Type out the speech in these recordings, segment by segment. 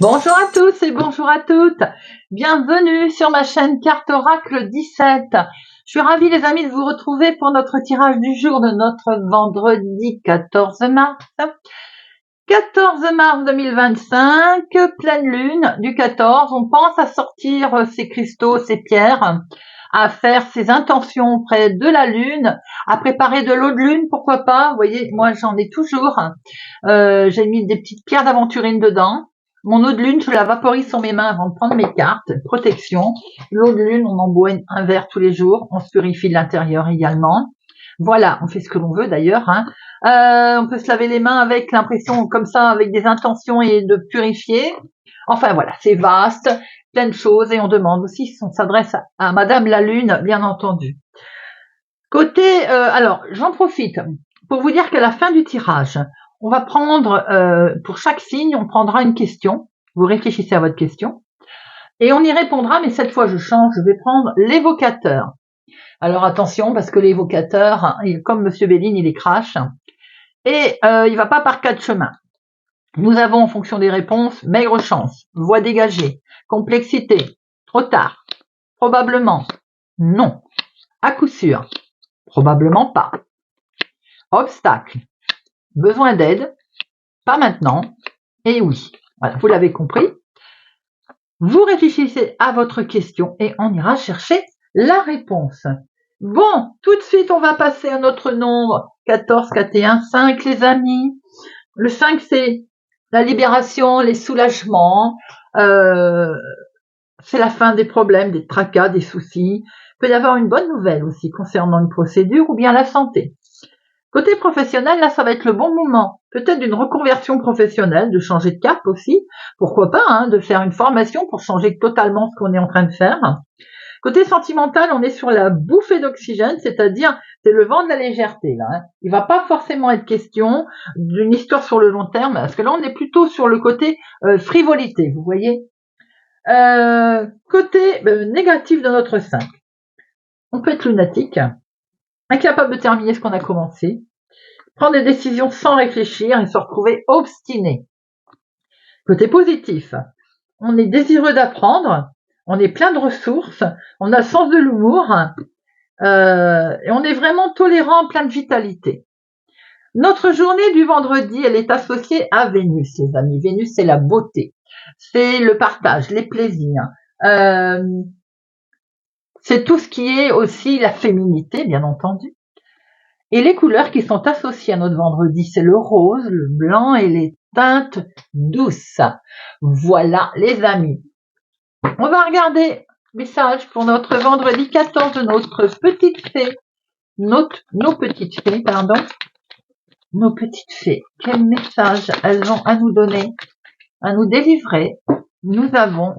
Bonjour à tous et bonjour à toutes. Bienvenue sur ma chaîne Carte Oracle 17. Je suis ravie les amis de vous retrouver pour notre tirage du jour de notre vendredi 14 mars. 14 mars 2025, pleine lune du 14. On pense à sortir ces cristaux, ces pierres, à faire ses intentions auprès de la lune, à préparer de l'eau de lune, pourquoi pas. Vous voyez, moi j'en ai toujours. J'ai mis des petites pierres d'aventurine dedans. Mon eau de lune, je la vaporise sur mes mains avant de prendre mes cartes. Protection. L'eau de lune, on en boit un verre tous les jours. On se purifie de l'intérieur également. Voilà, on fait ce que l'on veut d'ailleurs. On peut se laver les mains avec l'impression comme ça, avec des intentions et de purifier. Enfin voilà, c'est vaste, plein de choses. Et on demande aussi si on s'adresse à Madame la Lune, bien entendu. Côté, alors j'en profite pour vous dire qu'à la fin du tirage, on va prendre, pour chaque signe, on prendra une question. Vous réfléchissez à votre question. Et on y répondra, mais cette fois je change, je vais prendre l'évocateur. Alors attention, parce que l'évocateur, comme Monsieur Béline, il est crash. Et il va pas par quatre chemins. Nous avons, en fonction des réponses, maigre chance, voie dégagée, complexité, trop tard, probablement, non, à coup sûr, probablement pas, obstacle, besoin d'aide, pas maintenant, et oui. Voilà, vous l'avez compris. Vous réfléchissez à votre question et on ira chercher la réponse. Bon, tout de suite, on va passer à notre nombre 14, 41, 5, les amis. Le 5, c'est la libération, les soulagements, c'est la fin des problèmes, des tracas, des soucis. Il peut y avoir une bonne nouvelle aussi concernant une procédure ou bien la santé. Côté professionnel, là, ça va être le bon moment. Peut-être d'une reconversion professionnelle, de changer de cap aussi. Pourquoi pas, de faire une formation pour changer totalement ce qu'on est en train de faire. Côté sentimental, on est sur la bouffée d'oxygène, c'est-à-dire c'est le vent de la légèreté. Là, Il va pas forcément être question d'une histoire sur le long terme, parce que là, on est plutôt sur le côté frivolité, vous voyez. Côté négatif de notre 5. On peut être lunatique, incapable de terminer ce qu'on a commencé, prendre des décisions sans réfléchir et se retrouver obstiné. Côté positif, on est désireux d'apprendre, on est plein de ressources, on a le sens de l'humour, et on est vraiment tolérant, plein de vitalité. Notre journée du vendredi, elle est associée à Vénus, les amis. Vénus, c'est la beauté, c'est le partage, les plaisirs. C'est tout ce qui est aussi la féminité, bien entendu. Et les couleurs qui sont associées à notre vendredi, c'est le rose, le blanc et les teintes douces. Voilà, les amis. On va regarder message pour notre vendredi 14 de notre petite fée. Nos petites fées, pardon. Nos petites fées. Quel message elles ont à nous donner, à nous délivrer. Nous avons,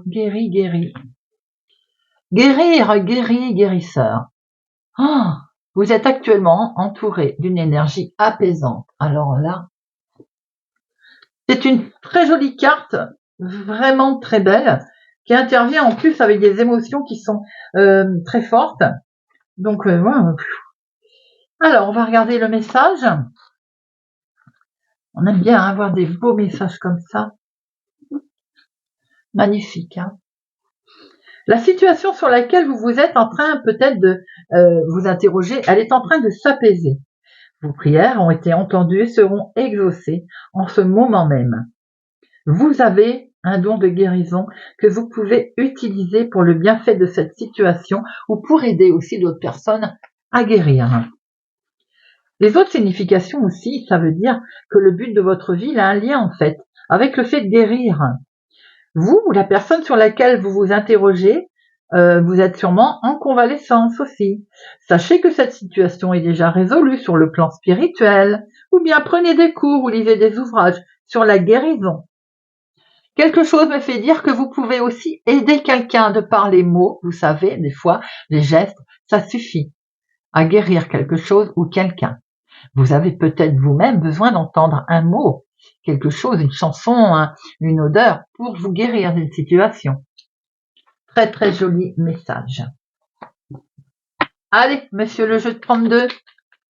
guéri, guéri. Guérir, guéri, guérisseur. Vous êtes actuellement entouré d'une énergie apaisante. Alors là, c'est une très jolie carte, vraiment très belle, qui intervient en plus avec des émotions qui sont très fortes. Donc, voilà. Alors, on va regarder le message. On aime bien avoir des beaux messages comme ça. Magnifique. La situation sur laquelle vous êtes en train peut-être de vous interroger, elle est en train de s'apaiser. Vos prières ont été entendues et seront exaucées en ce moment même. Vous avez un don de guérison que vous pouvez utiliser pour le bienfait de cette situation ou pour aider aussi d'autres personnes à guérir. Les autres significations aussi, ça veut dire que le but de votre vie a un lien en fait avec le fait de guérir. Vous ou la personne sur laquelle vous vous interrogez, vous êtes sûrement en convalescence aussi. Sachez que cette situation est déjà résolue sur le plan spirituel, ou bien prenez des cours ou lisez des ouvrages sur la guérison. Quelque chose me fait dire que vous pouvez aussi aider quelqu'un de par les mots, vous savez, des fois, les gestes, ça suffit à guérir quelque chose ou quelqu'un. Vous avez peut-être vous-même besoin d'entendre un mot, quelque chose, une chanson, une odeur pour vous guérir d'une situation. Très très joli message. Allez, monsieur le jeu de 32,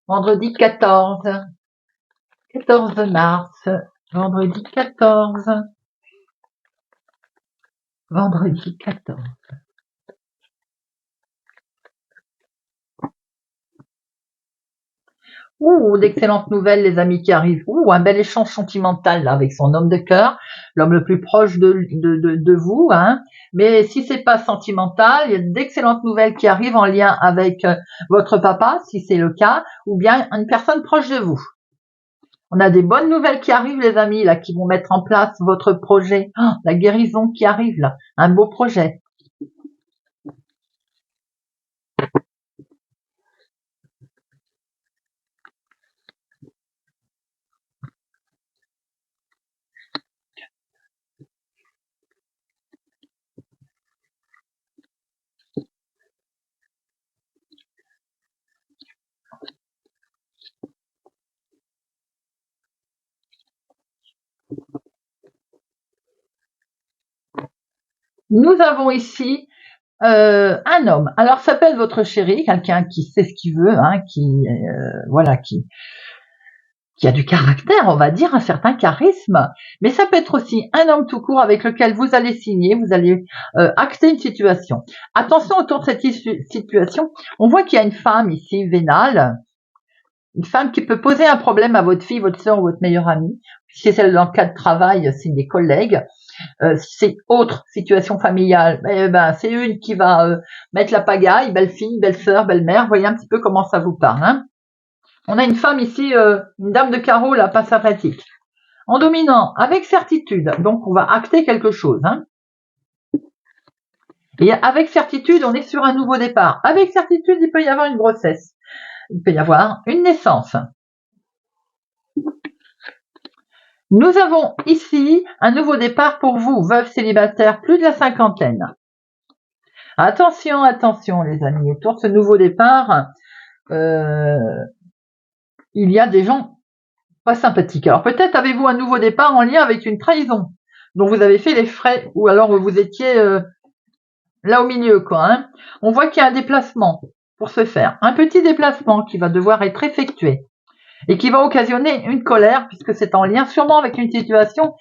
vendredi 14 mars, vendredi 14. vendredi 14. Ouh, d'excellentes nouvelles, les amis qui arrivent. Ouh, un bel échange sentimental là, avec son homme de cœur, l'homme le plus proche de vous. Hein. Mais si c'est pas sentimental, il y a d'excellentes nouvelles qui arrivent en lien avec votre papa, si c'est le cas, ou bien une personne proche de vous. On a des bonnes nouvelles qui arrivent, les amis, là, qui vont mettre en place votre projet. Oh, la guérison qui arrive, là. Un beau projet. Nous avons ici un homme. Alors, ça peut être votre chéri, quelqu'un qui sait ce qu'il veut, hein, voilà, qui a du caractère, on va dire, un certain charisme. Mais ça peut être aussi un homme tout court avec lequel vous allez signer, vous allez acter une situation. Attention autour de cette situation, on voit qu'il y a une femme ici, vénale, une femme qui peut poser un problème à votre fille, votre soeur ou votre meilleure amie. Si c'est dans le cas de travail, c'est des collègues. Si c'est autre situation familiale, c'est une qui va mettre la pagaille, belle-fille, belle-sœur, belle-mère. Voyez un petit peu comment ça vous parle. Hein. On a une femme ici, une dame de carreau, là, pas sympathique. En dominant, avec certitude, donc on va acter quelque chose. Hein. Et avec certitude, on est sur un nouveau départ. Avec certitude, il peut y avoir une grossesse. Il peut y avoir une naissance. Nous avons ici un nouveau départ pour vous, veuve célibataire, plus de la cinquantaine. Attention, attention les amis, autour de ce nouveau départ, il y a des gens pas sympathiques. Alors peut-être avez-vous un nouveau départ en lien avec une trahison dont vous avez fait les frais, ou alors vous étiez là au milieu, quoi. Hein. On voit qu'il y a un déplacement pour se faire, un petit déplacement qui va devoir être effectué et qui va occasionner une colère puisque c'est en lien sûrement avec une situation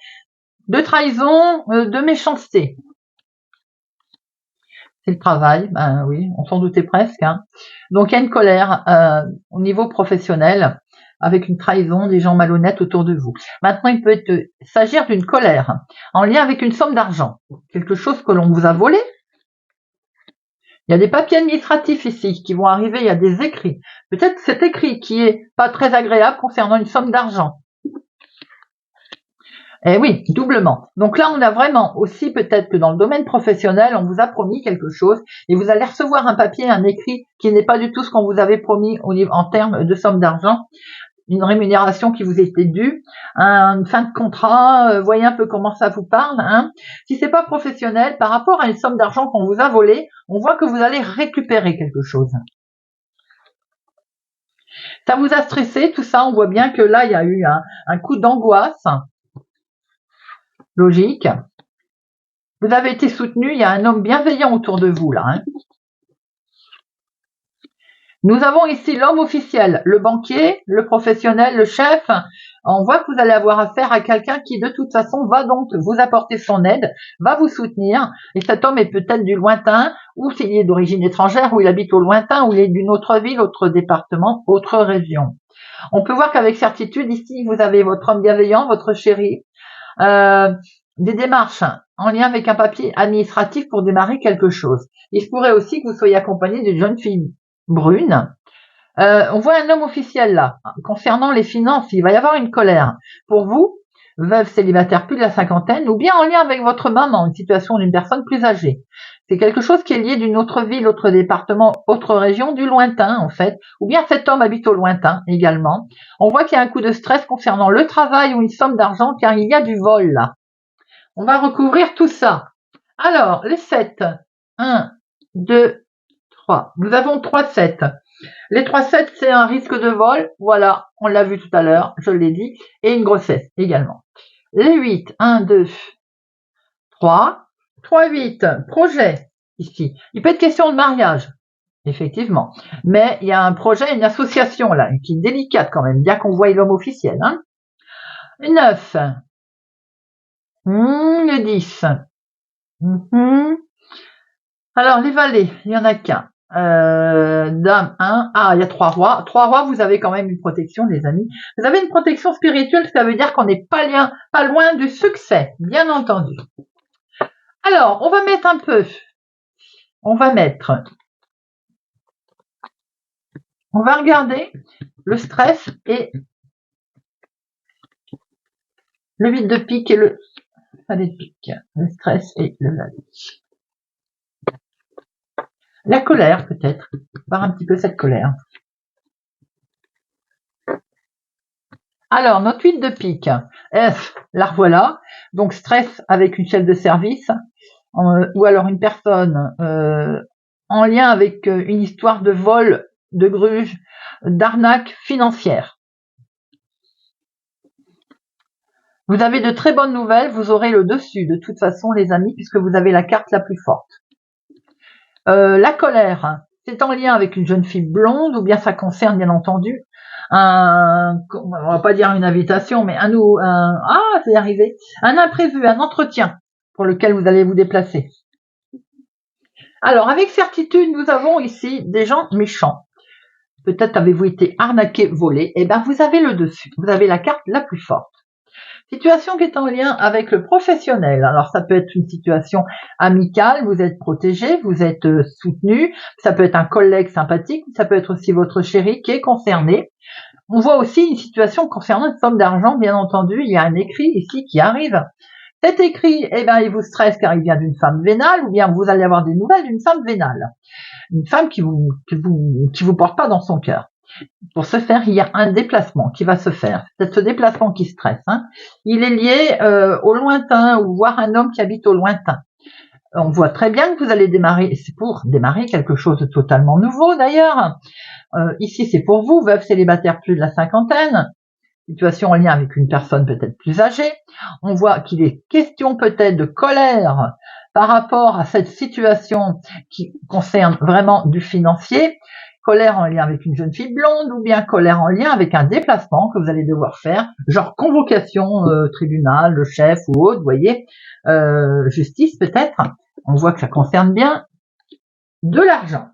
de trahison, de méchanceté. C'est le travail, ben oui, on s'en doutait presque. Hein. Donc il y a une colère au niveau professionnel avec une trahison, des gens malhonnêtes autour de vous. Maintenant, il peut s'agir d'une colère en lien avec une somme d'argent, quelque chose que l'on vous a volé. Il y a des papiers administratifs ici qui vont arriver, il y a des écrits. Peut-être cet écrit qui est pas très agréable concernant une somme d'argent. Eh oui, doublement. Donc là, on a vraiment aussi peut-être que dans le domaine professionnel, on vous a promis quelque chose et vous allez recevoir un papier, un écrit qui n'est pas du tout ce qu'on vous avait promis en termes de somme d'argent, une rémunération qui vous était due, une fin de contrat, voyez un peu comment ça vous parle. Hein. Si c'est pas professionnel, par rapport à une somme d'argent qu'on vous a volée, on voit que vous allez récupérer quelque chose. Ça vous a stressé, tout ça, on voit bien que là, il y a eu un coup d'angoisse. Logique. Vous avez été soutenu, il y a un homme bienveillant autour de vous là. Hein. Nous avons ici l'homme officiel, le banquier, le professionnel, le chef. On voit que vous allez avoir affaire à quelqu'un qui de toute façon va donc vous apporter son aide, va vous soutenir. Et cet homme est peut-être du lointain, ou s'il est d'origine étrangère, ou il habite au lointain, ou il est d'une autre ville, autre département, autre région. On peut voir qu'avec certitude, ici, vous avez votre homme bienveillant, votre chéri, des démarches en lien avec un papier administratif pour démarrer quelque chose. Il se pourrait aussi que vous soyez accompagné d'une jeune fille brune. On voit un homme officiel là. Concernant les finances, il va y avoir une colère. Pour vous, veuve célibataire plus de la cinquantaine, ou bien en lien avec votre maman, une situation d'une personne plus âgée. C'est quelque chose qui est lié d'une autre ville, autre département, autre région, du lointain en fait. Ou bien cet homme habite au lointain également. On voit qu'il y a un coup de stress concernant le travail ou une somme d'argent car il y a du vol là. On va recouvrir tout ça. Alors, les 7. 1, 2, 3. Nous avons 3 7. Les 3 7, c'est un risque de vol. Voilà, on l'a vu tout à l'heure, je l'ai dit. Et une grossesse également. Les 8. 1, 2, 3. 3, 8. Projet, ici. Il peut être question de mariage, effectivement. Mais il y a un projet, une association là, qui est délicate quand même, bien qu'on voie l'homme officiel. Hein. 9. Le 10. Mhm. Alors, les valets, il n'y en a qu'un. Dame 1. Ah, il y a 3 rois. 3 rois, vous avez quand même une protection, les amis. Vous avez une protection spirituelle, ça veut dire qu'on n'est pas loin du succès, bien entendu. Alors, on va mettre un peu. On va regarder le stress et le 8 de pique et le valet de pique. Le stress et le valet. La colère, peut-être. Voir un petit peu cette colère. Alors, notre 8 de pique. La revoilà. Donc, stress avec une chef de service. Ou alors une personne en lien avec une histoire de vol, de gruge, d'arnaque financière. Vous avez de très bonnes nouvelles, vous aurez le dessus de toute façon les amis, puisque vous avez la carte la plus forte. La colère, c'est en lien avec une jeune fille blonde, ou bien ça concerne bien entendu on va pas dire une invitation, mais c'est arrivé, un imprévu, un entretien pour lequel vous allez vous déplacer. Alors, avec certitude, nous avons ici des gens méchants. Peut-être avez-vous été arnaqué, volé. Eh bien, vous avez le dessus. Vous avez la carte la plus forte. Situation qui est en lien avec le professionnel. Alors, ça peut être une situation amicale, vous êtes protégé, vous êtes soutenu. Ça peut être un collègue sympathique, ça peut être aussi votre chéri qui est concerné. On voit aussi une situation concernant une somme d'argent, bien entendu. Il y a un écrit ici qui arrive. Cet écrit, eh bien, il vous stresse car il vient d'une femme vénale, ou bien vous allez avoir des nouvelles d'une femme vénale. Une femme qui vous porte pas dans son cœur. Pour ce faire, il y a un déplacement qui va se faire. C'est ce déplacement qui stresse. Il est lié au lointain, ou voir un homme qui habite au lointain. On voit très bien que vous allez démarrer, c'est pour démarrer quelque chose de totalement nouveau d'ailleurs. Ici, c'est pour vous, veuve célibataire plus de la cinquantaine. Situation en lien avec une personne peut-être plus âgée. On voit qu'il est question peut-être de colère par rapport à cette situation qui concerne vraiment du financier. Colère en lien avec une jeune fille blonde, ou bien colère en lien avec un déplacement que vous allez devoir faire, genre convocation, tribunal, le chef ou autre, vous voyez, justice peut-être. On voit que ça concerne bien de l'argent.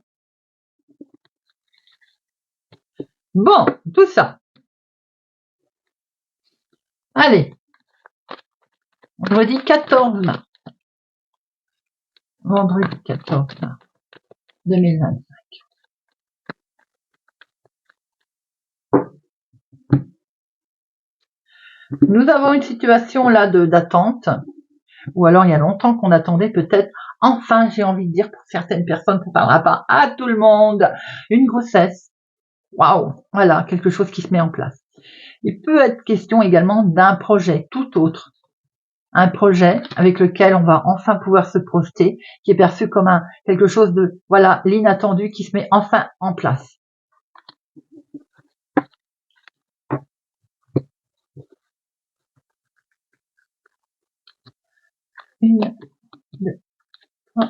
Bon, tout ça. Allez, vendredi 14 mars. Vendredi 14 mars 2025. Nous avons une situation là d'attente, ou alors il y a longtemps qu'on attendait peut-être, enfin j'ai envie de dire pour certaines personnes, ça ne parlera pas à tout le monde, une grossesse. Waouh, voilà, quelque chose qui se met en place. Il peut être question également d'un projet tout autre. Un projet avec lequel on va enfin pouvoir se projeter, qui est perçu comme quelque chose de, voilà, l'inattendu qui se met enfin en place. Une, deux, trois,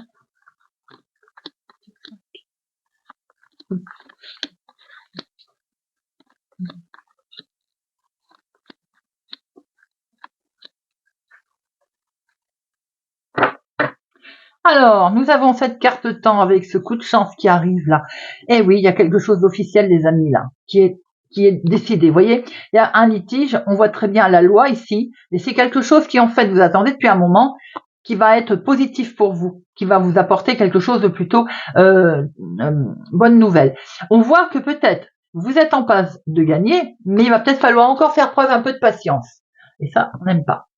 Alors, nous avons cette carte temps avec ce coup de chance qui arrive là. Eh oui, il y a quelque chose d'officiel, les amis, là, qui est décidé. Vous voyez, il y a un litige, on voit très bien la loi ici, et c'est quelque chose qui, en fait, vous attendez depuis un moment, qui va être positif pour vous, qui va vous apporter quelque chose de plutôt bonne nouvelle. On voit que peut-être vous êtes en passe de gagner, mais il va peut-être falloir encore faire preuve un peu de patience. Et ça, on n'aime pas.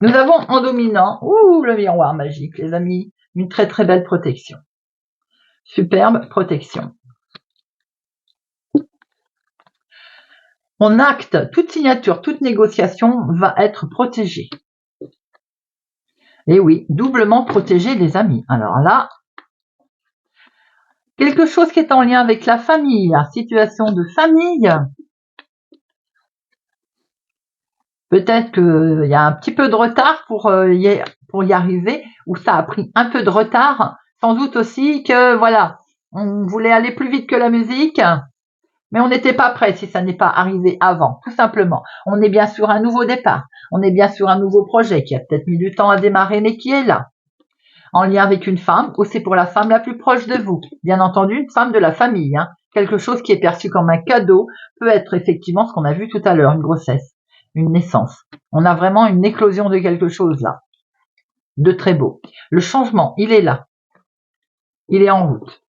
Nous avons en dominant, le miroir magique, les amis, une très très belle protection. Superbe protection. Mon acte, toute signature, toute négociation va être protégée. Et oui, doublement protégé, les amis. Alors là, quelque chose qui est en lien avec la famille, la situation de famille. Peut-être qu'il y a un petit peu de retard pour y arriver, ou ça a pris un peu de retard. Sans doute aussi que, voilà, on voulait aller plus vite que la musique. Mais on n'était pas prêt si ça n'est pas arrivé avant, tout simplement. On est bien sur un nouveau départ. On est bien sur un nouveau projet qui a peut-être mis du temps à démarrer, mais qui est là. En lien avec une femme, ou c'est pour la femme la plus proche de vous. Bien entendu, une femme de la famille. Quelque chose qui est perçu comme un cadeau peut être effectivement ce qu'on a vu tout à l'heure, une grossesse, une naissance. On a vraiment une éclosion de quelque chose là, de très beau. Le changement, il est là. Il est en route.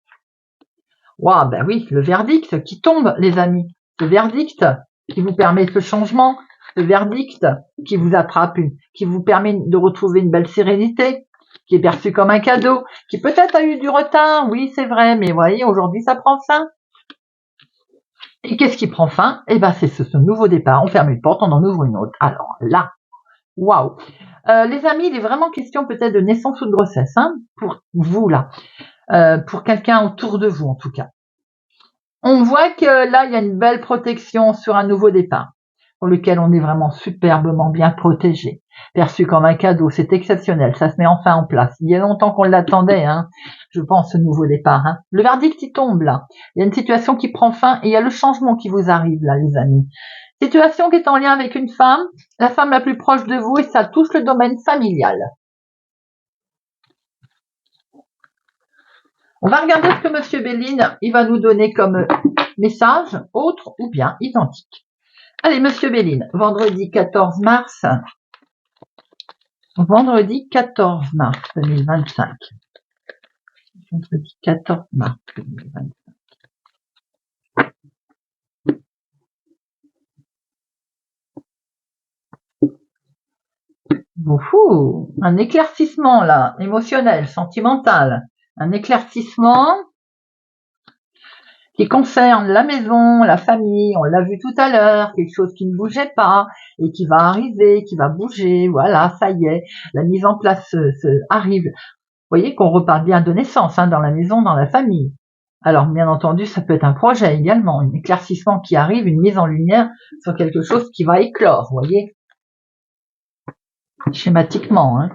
Waouh, ben oui, le verdict qui tombe, les amis. Ce verdict qui vous permet ce changement, ce verdict qui vous attrape, qui vous permet de retrouver une belle sérénité, qui est perçu comme un cadeau, qui peut-être a eu du retard, oui, c'est vrai, mais vous voyez, aujourd'hui, ça prend fin. Et qu'est-ce qui prend fin? Eh ben, c'est ce nouveau départ. On ferme une porte, on en ouvre une autre. Alors là, waouh. Les amis, il est vraiment question peut-être de naissance ou de grossesse, pour vous là. Pour quelqu'un autour de vous en tout cas. On voit que là, il y a une belle protection sur un nouveau départ, pour lequel on est vraiment superbement bien protégé, perçu comme un cadeau, c'est exceptionnel, ça se met enfin en place. Il y a longtemps qu'on l'attendait, je pense, ce nouveau départ. Le verdict, il tombe là. Il y a une situation qui prend fin et il y a le changement qui vous arrive là, les amis. Situation qui est en lien avec une femme, la femme la plus proche de vous, et ça touche le domaine familial. On va regarder ce que Monsieur Béline, il va nous donner comme message, autre ou bien identique. Allez, Monsieur Béline, vendredi 14 mars 2025. Vendredi 14 mars 2025. Oufou, un éclaircissement là, émotionnel, sentimental. Un éclaircissement qui concerne la maison, la famille, on l'a vu tout à l'heure, quelque chose qui ne bougeait pas et qui va arriver, qui va bouger, voilà, ça y est, la mise en place arrive. Vous voyez qu'on reparle bien de naissance dans la maison, dans la famille. Alors bien entendu, ça peut être un projet également, un éclaircissement qui arrive, une mise en lumière sur quelque chose qui va éclore, vous voyez, schématiquement.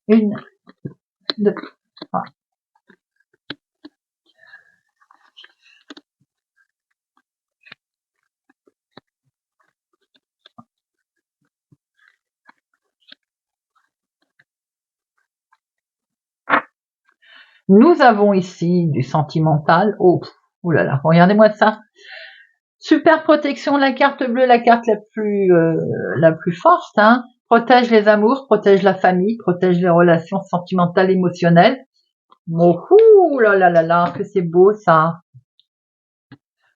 Une, deux, trois. Nous avons ici du sentimental. Oh là là, regardez-moi ça. Super protection, la carte bleue, la carte la plus forte. Protège les amours, protège la famille, protège les relations sentimentales, émotionnelles. Oh là là là là, que c'est beau ça.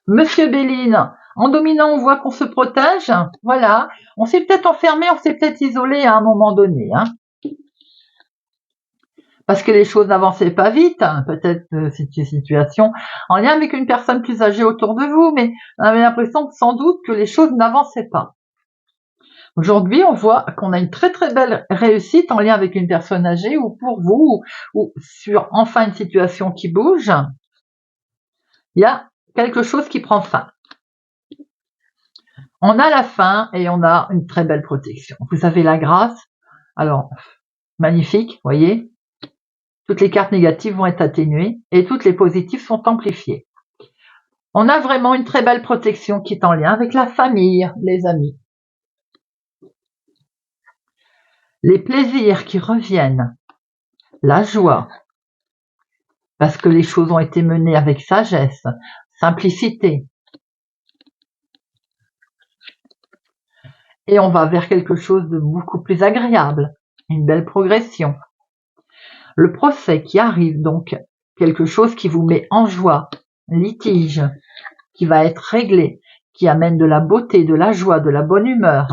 Monsieur Béline, en dominant, on voit qu'on se protège. Voilà. On s'est peut-être enfermé, on s'est peut-être isolé à un moment donné. Parce que les choses n'avançaient pas vite, peut-être c'est une situation en lien avec une personne plus âgée autour de vous, mais on avait l'impression sans doute que les choses n'avançaient pas. Aujourd'hui, on voit qu'on a une très très belle réussite en lien avec une personne âgée ou pour vous, ou sur enfin une situation qui bouge. Il y a quelque chose qui prend fin. On a la fin et on a une très belle protection. Vous avez la grâce. Alors, magnifique, voyez. Toutes les cartes négatives vont être atténuées et toutes les positives sont amplifiées. On a vraiment une très belle protection qui est en lien avec la famille, les amis. Les plaisirs qui reviennent, la joie, parce que les choses ont été menées avec sagesse, simplicité. Et on va vers quelque chose de beaucoup plus agréable, une belle progression. Le procès qui arrive donc, quelque chose qui vous met en joie, litige, qui va être réglé, qui amène de la beauté, de la joie, de la bonne humeur.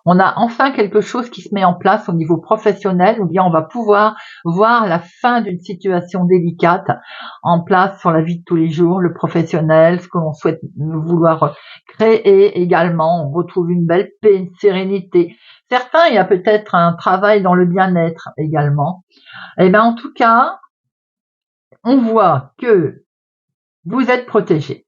On a enfin quelque chose qui se met en place au niveau professionnel, ou bien on va pouvoir voir la fin d'une situation délicate en place sur la vie de tous les jours, le professionnel, ce que l'on souhaite vouloir créer également. On retrouve une belle paix, une sérénité. Certains, il y a peut-être un travail dans le bien-être également. Et bien, en tout cas, on voit que vous êtes protégés.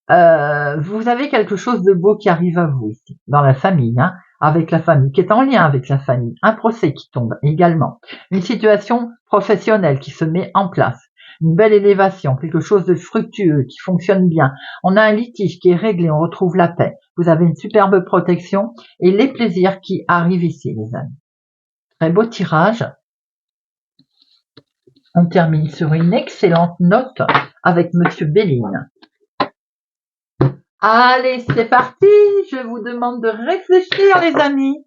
Vous avez quelque chose de beau qui arrive à vous ici, dans la famille, avec la famille, qui est en lien avec la famille. Un procès qui tombe également. Une situation professionnelle qui se met en place. une belle élévation, quelque chose de fructueux, qui fonctionne bien. On a un litige qui est réglé, on retrouve la paix. Vous avez une superbe protection et les plaisirs qui arrivent ici, les amis. Très beau tirage. On termine sur une excellente note avec Monsieur Béline. Allez, c'est parti. Je vous demande de réfléchir, les amis.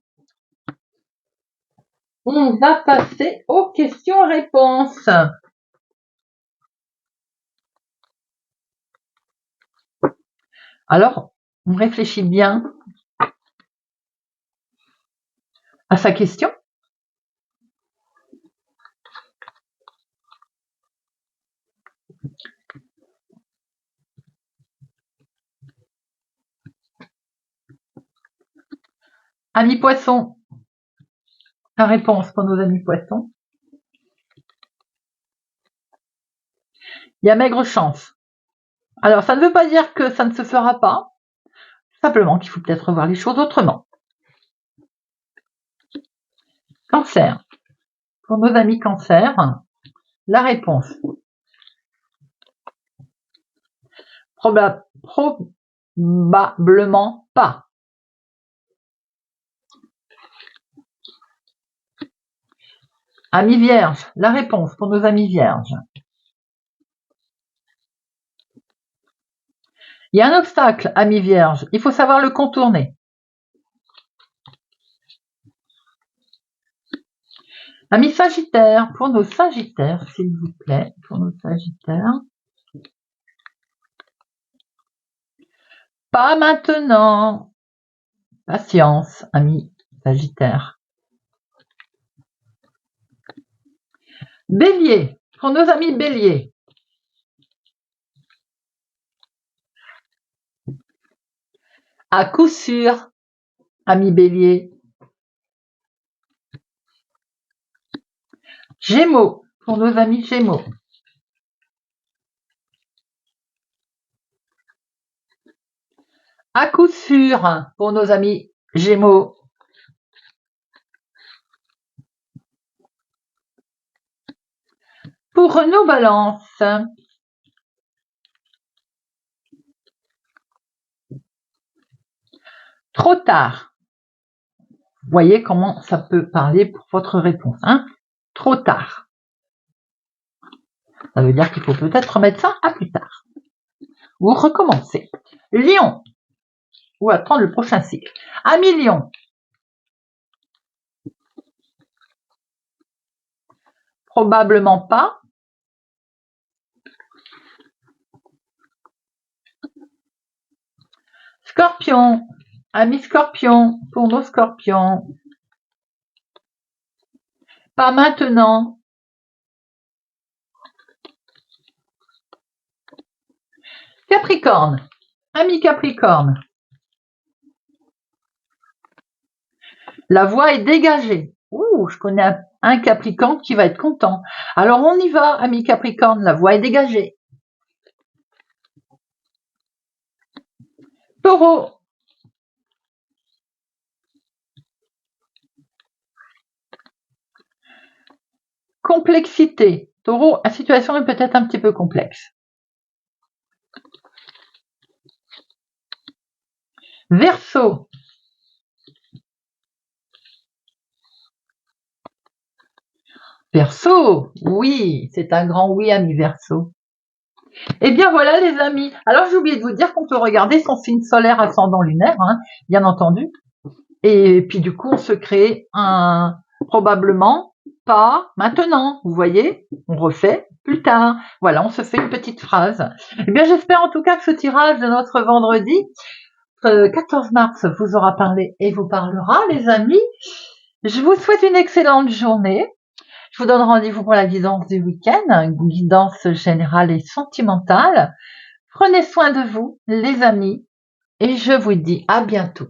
On va passer aux questions-réponses. Alors, on réfléchit bien à sa question. Amis poissons, la réponse pour nos amis poissons. Il y a maigre chance. Alors, ça ne veut pas dire que ça ne se fera pas, simplement qu'il faut peut-être voir les choses autrement. Cancer. Pour nos amis cancer, la réponse. Probablement pas. Amis vierges, la réponse pour nos amis vierges. Il y a un obstacle, amis vierges, il faut savoir le contourner. Amis sagittaires, pour nos sagittaires, s'il vous plaît, pour nos sagittaires. Pas maintenant. Patience, amis sagittaires. Bélier, pour nos amis béliers. À coup sûr, amis béliers. Gémeaux, pour nos amis gémeaux. À coup sûr, pour nos amis gémeaux. Pour nos balances. Trop tard. Voyez comment ça peut parler pour votre réponse. Hein? Trop tard. Ça veut dire qu'il faut peut-être remettre ça à plus tard. Ou recommencer. Lion. Ou attendre le prochain cycle. Amis Lion. Probablement pas. Scorpion. Amis Scorpion. Pour nos Scorpions. Pas maintenant. Capricorne. Amis Capricorne. La voie est dégagée. Ouh, je connais un Capricorne qui va être content. Alors on y va, amis Capricorne, la voie est dégagée. Taureau. Complexité. Taureau, la situation est peut-être un petit peu complexe. Verseau. Verseau, oui, c'est un grand oui, ami Verseau. Eh bien voilà les amis. Alors j'ai oublié de vous dire qu'on peut regarder son signe solaire ascendant lunaire, hein, bien entendu. Et puis du coup on se crée un probablement pas maintenant. Vous voyez, on refait plus tard. Voilà, on se fait une petite phrase. Eh bien j'espère en tout cas que ce tirage de notre vendredi 14 mars vous aura parlé et vous parlera les amis. Je vous souhaite une excellente journée. Je vous donne rendez-vous pour la guidance du week-end, une guidance générale et sentimentale. Prenez soin de vous, les amis, et je vous dis à bientôt.